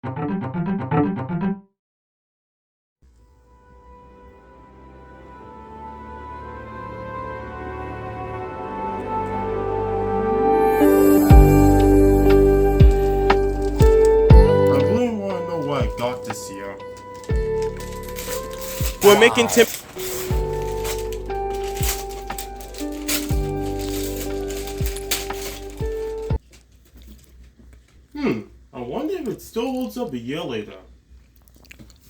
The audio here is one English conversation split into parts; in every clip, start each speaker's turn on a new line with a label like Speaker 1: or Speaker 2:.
Speaker 1: really want to know what I got this year. We're making Tim. I wonder if it still holds up a year later.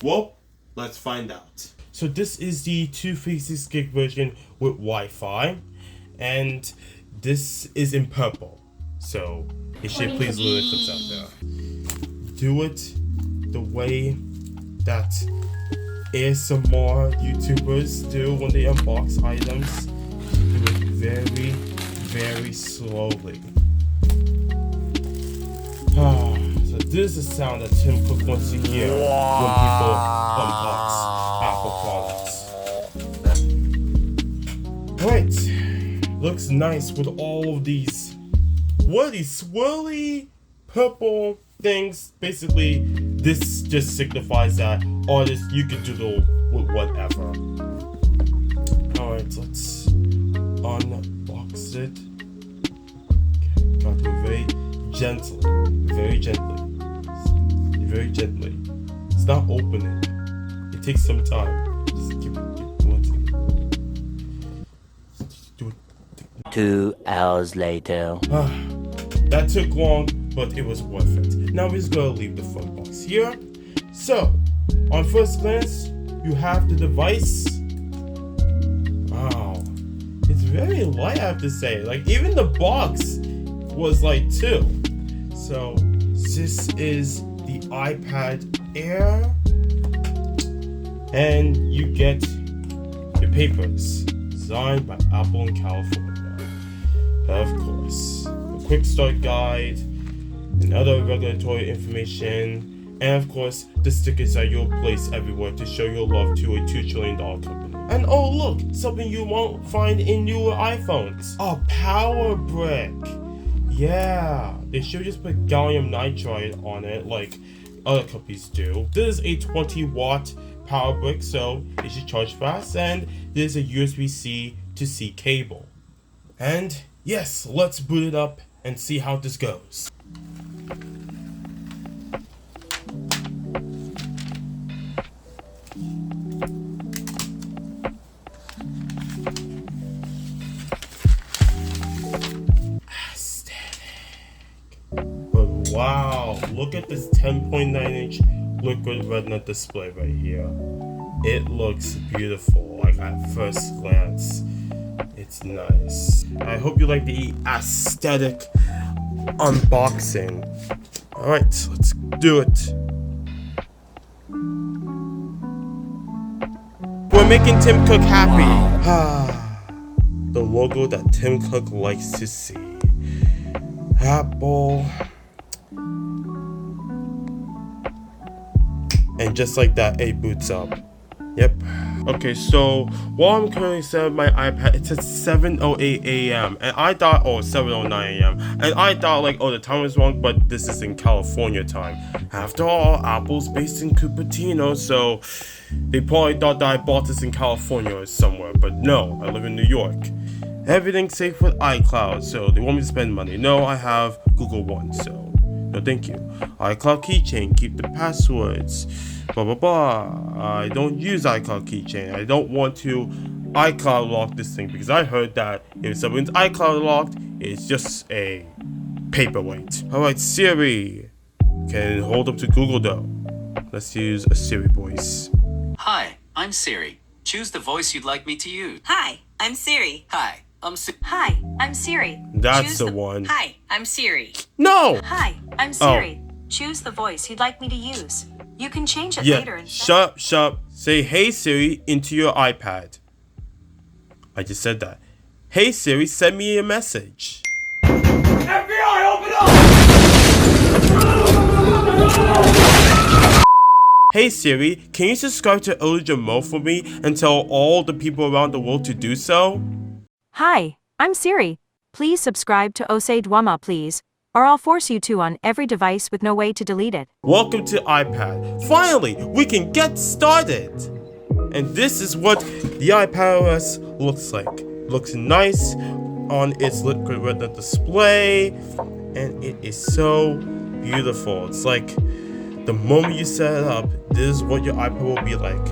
Speaker 1: Well, let's find out. So this is the 256 gig version with Wi-Fi, and this is in purple. So it should please Lunar clips out there. Do it the way that ASMR YouTubers do when they unbox items. Do it very, very slowly. So this is the sound that Tim Cook wants to hear when people unbox Apple products. Alright, looks nice with all of these. What are these swirly purple things? Basically, this just signifies that artists, you can doodle with whatever. Alright, let's unbox it. Okay, gotta do it very gently. It's not opening. It takes some time. Just give it 1 second. Do it.
Speaker 2: 2 hours later.
Speaker 1: That took long, but it was worth it. Now we're just gonna leave the front box here. So, on first glance, you have the device. Wow, it's very light, I have to say. Like, even the box was light too. So, this is the iPad Air, and you get your papers designed by Apple in California. Of course, a quick start guide, and other regulatory information, and of course, the stickers that you'll place everywhere to show your love to a $2 trillion company. And oh look, something you won't find in newer iPhones, a power brick. Yeah, they should just put gallium nitride on it like other companies do. This is a 20-watt power brick, so it should charge fast, and there's a USB-C to C cable. And yes, let's boot it up and see how this goes. Wow, look at this 10.9-inch liquid retina display right here. It looks beautiful, like at first glance. It's nice. I hope you like the aesthetic unboxing. Alright, let's do it. We're making Tim Cook happy. The logo that Tim Cook likes to see. Apple. And just like that, it boots up. Yep. Okay, so while I'm currently setting my iPad, it says 7:08 a.m. and I thought, 7:09 a.m. and I thought like, the time was wrong, but this is in California time. After all, Apple's based in Cupertino, so they probably thought that I bought this in California or somewhere, but no, I live in New York. Everything's safe with iCloud, so they want me to spend money. No, I have Google One, so no thank you. iCloud keychain, keep the passwords, blah blah blah. I don't use iCloud keychain. I don't want to iCloud lock this thing because I heard that if someone's iCloud locked, it's just a paperweight. Alright, Siri. Can hold up to Google though. Let's use a Siri voice.
Speaker 3: Hi, I'm Siri. Choose the voice you'd like me to use.
Speaker 4: Hi, I'm Siri.
Speaker 3: Hi, I'm Siri.
Speaker 4: Hi, I'm Siri.
Speaker 1: That's the one.
Speaker 4: Hi, I'm Siri.
Speaker 1: No!
Speaker 4: Hi, I'm Siri. Choose the voice you'd like me to use. You can change it later. And
Speaker 1: shut up. Say, hey Siri, into your iPad. I just said that. Hey Siri, send me a message.
Speaker 5: FBI, open up!
Speaker 1: Hey Siri, can you subscribe to Osei Dwomoh for me and tell all the people around the world to do so?
Speaker 6: Hi, I'm Siri. Please subscribe to Osei Dwomoh, please.
Speaker 4: or I'll force you to on every device with no way to delete it.
Speaker 1: Welcome to iPad. Finally, we can get started. And this is what the iPad OS looks like. Looks nice on its liquid retina display, and it is so beautiful. It's like the moment you set it up, this is what your iPad will be like.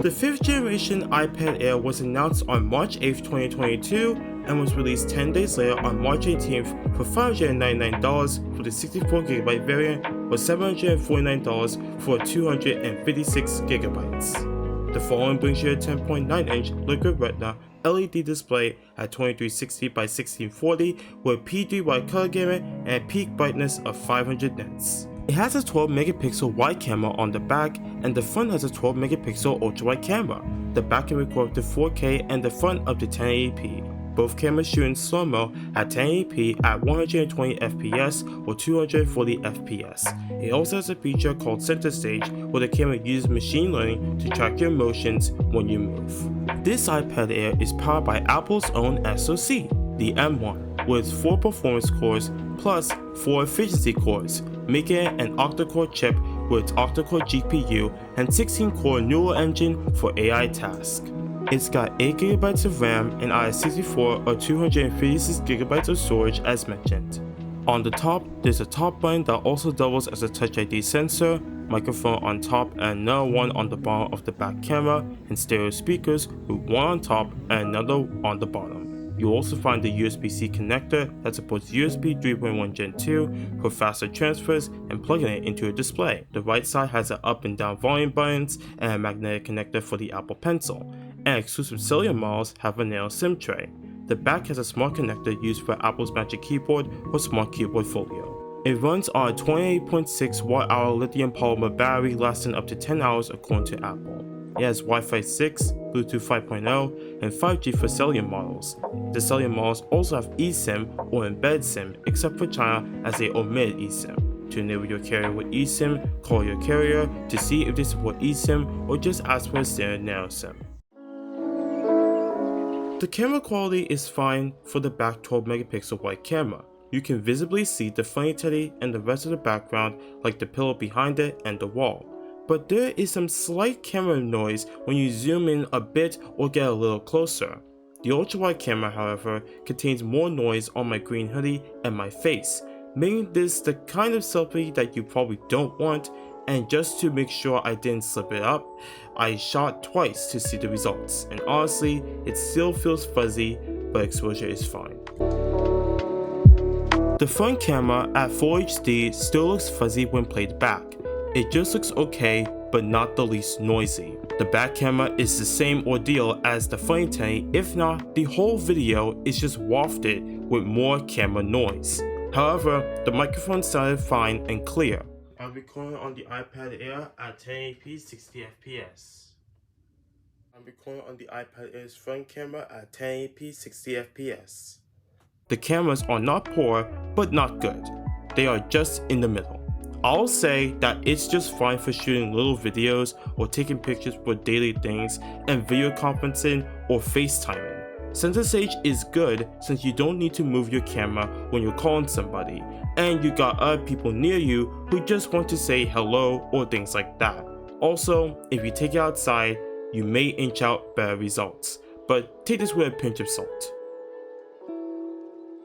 Speaker 1: The 5th generation iPad Air was announced on March 8th, 2022 and was released 10 days later on March 18th for $599 for the 64GB variant or $749 for 256GB. The following brings you a 10.9-inch liquid retina LED display at 2360 by 1640 with P3 wide color gamut and a peak brightness of 500 nits. It has a 12 megapixel wide camera on the back, and the front has a 12 megapixel ultra wide camera. The back can record to 4K and the front up to 1080p. Both cameras shoot in slow-mo at 1080p at 120 FPS or 240 FPS. It also has a feature called Center Stage where the camera uses machine learning to track your motions when you move. This iPad Air is powered by Apple's own SoC, the M1, with 4 performance cores plus 4 efficiency cores, making it an octa-core chip with its octa-core GPU and 16-core neural engine for AI tasks. It's got 8GB of RAM and either 64 or 256GB of storage as mentioned. On the top, there's a top button that also doubles as a Touch ID sensor, microphone on top and another one on the bottom of the back camera, and stereo speakers with one on top and another on the bottom. You'll also find the USB-C connector that supports USB 3.1 Gen 2 for faster transfers and plugging it into a display. The right side has an up and down volume buttons and a magnetic connector for the Apple Pencil, and exclusive cellular models have a nano SIM tray. The back has a smart connector used for Apple's Magic Keyboard or Smart Keyboard Folio. It runs on a 28.6 watt-hour lithium polymer battery lasting up to 10 hours according to Apple. It has Wi-Fi 6, Bluetooth 5.0, and 5G for cellular models. The cellular models also have eSIM or embedded SIM except for China as they omitted eSIM. To enable your carrier with eSIM, call your carrier to see if they support eSIM or just ask for a standard nano SIM. The camera quality is fine for the back 12 megapixel wide camera. You can visibly see the funny teddy and the rest of the background like the pillow behind it and the wall. But there is some slight camera noise when you zoom in a bit or get a little closer. The ultra wide camera, however, contains more noise on my green hoodie and my face, making this the kind of selfie that you probably don't want, and just to make sure I didn't slip it up, I shot twice to see the results, and honestly, it still feels fuzzy, but exposure is fine. The front camera at Full HD still looks fuzzy when played back. It just looks okay, but not the least noisy. The back camera is the same ordeal as the front teddy, if not, the whole video is just wafted with more camera noise. However, the microphone sounded fine and clear. I'm recording on the iPad Air at 1080p 60fps. I'm recording on the iPad Air's front camera at 1080p 60fps. The cameras are not poor, but not good. They are just in the middle. I'll say that it's just fine for shooting little videos or taking pictures for daily things and video conferencing or FaceTiming. Center Stage is good since you don't need to move your camera when you're calling somebody, and you got other people near you who just want to say hello or things like that. Also, if you take it outside, you may inch out better results, but take this with a pinch of salt.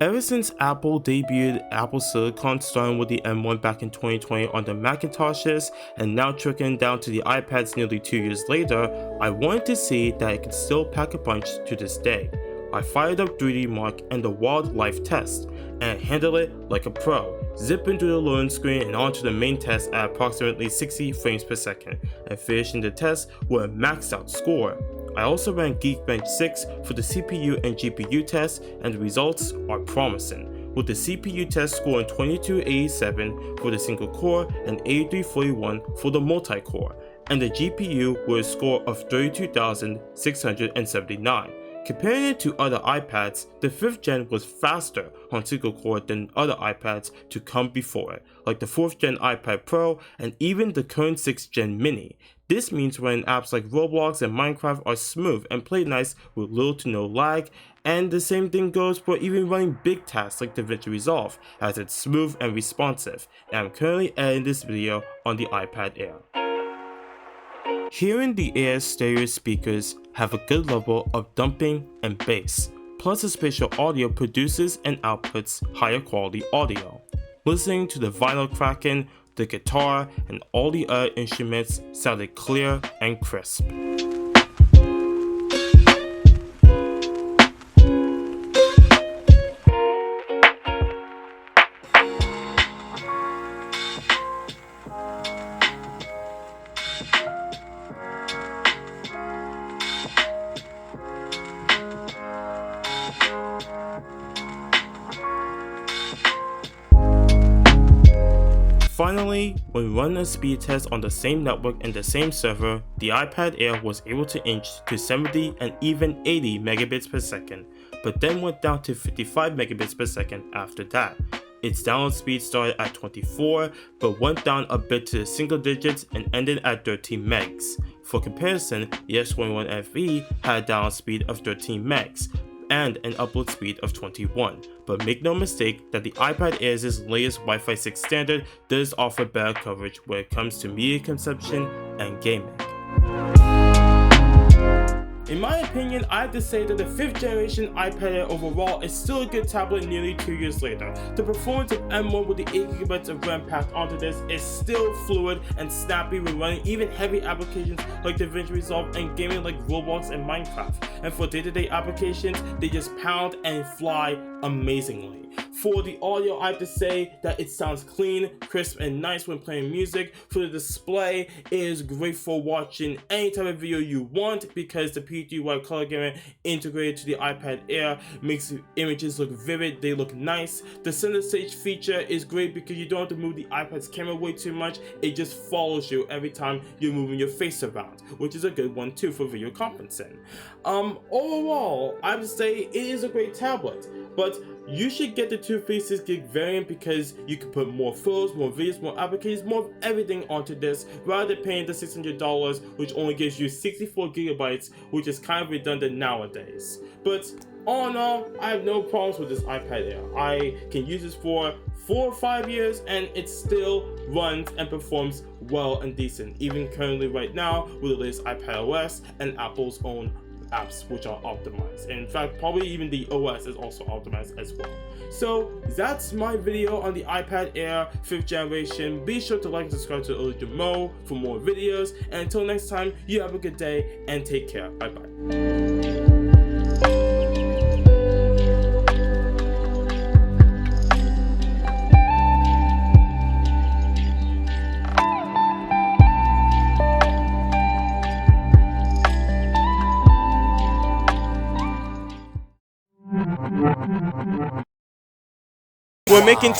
Speaker 1: Ever since Apple debuted Apple Silicon starting with the M1 back in 2020 on the Macintoshes and now trickling down to the iPads nearly 2 years later, I wanted to see that it could still pack a punch to this day. I fired up 3D Mark and the wildlife test and handled it like a pro, zipping through the loading screen and onto the main test at approximately 60 frames per second and finishing the test with a maxed out score. I also ran Geekbench 6 for the CPU and GPU test, and the results are promising, with the CPU test scoring 2287 for the single core and 8341 for the multi-core, and the GPU with a score of 32,679. Comparing it to other iPads, the 5th gen was faster on single core than other iPads to come before it, like the 4th gen iPad Pro and even the current 6th gen mini. This means running apps like Roblox and Minecraft are smooth and play nice with little to no lag, And the same thing goes for even running big tasks like DaVinci Resolve, as it's smooth and responsive, and I'm currently editing this video on the iPad Air. Hearing the Air's stereo speakers have a good level of dumping and bass, plus the spatial audio produces and outputs higher quality audio. Listening to the vinyl cracking, the guitar, and all the other instruments sounded clear and crisp. Finally, when running a speed test on the same network and the same server, the iPad Air was able to inch to 70 and even 80 megabits per second, but then went down to 55 megabits per second after that. Its download speed started at 24, but went down a bit to the single digits and ended at 13 megs. For comparison, the S21 FE had a download speed of 13 megs, and an upload speed of 21, but make no mistake that the iPad Air's latest Wi-Fi 6 standard does offer better coverage when it comes to media consumption and gaming. In my opinion, I have to say that the 5th generation iPad Air overall is still a good tablet nearly 2 years later. The performance of M1 with the 8GB of RAM packed onto this is still fluid and snappy when running even heavy applications like DaVinci Resolve and gaming like Roblox and Minecraft. And for day-to-day applications, they just pound and fly amazingly. For the audio, I have to say that it sounds clean, crisp, and nice when playing music. For the display, it is great for watching any type of video you want because the PTY color gamut integrated to the iPad Air makes the images look vivid, they look nice. The center stage feature is great because you don't have to move the iPad's camera way too much, it just follows you every time you're moving your face around, which is a good one too for video conferencing. Overall, I would say it is a great tablet, but you should get the 256 gig variant because you can put more photos, more videos, more applications, more of everything onto this rather than paying the $600 which only gives you 64 gigabytes, which is kind of redundant nowadays. But all in all, I have no problems with this iPad Air. I can use this for 4 or 5 years and it still runs and performs well and decent, even currently right now with the latest iPad OS and Apple's own apps which are optimized. And in fact, probably even the OS is also optimized as well. So that's my video on the iPad Air 5th generation. Be sure to like and subscribe to Osei Dwomoh for more videos. And until next time, you have a good day and take care. Bye bye. We're making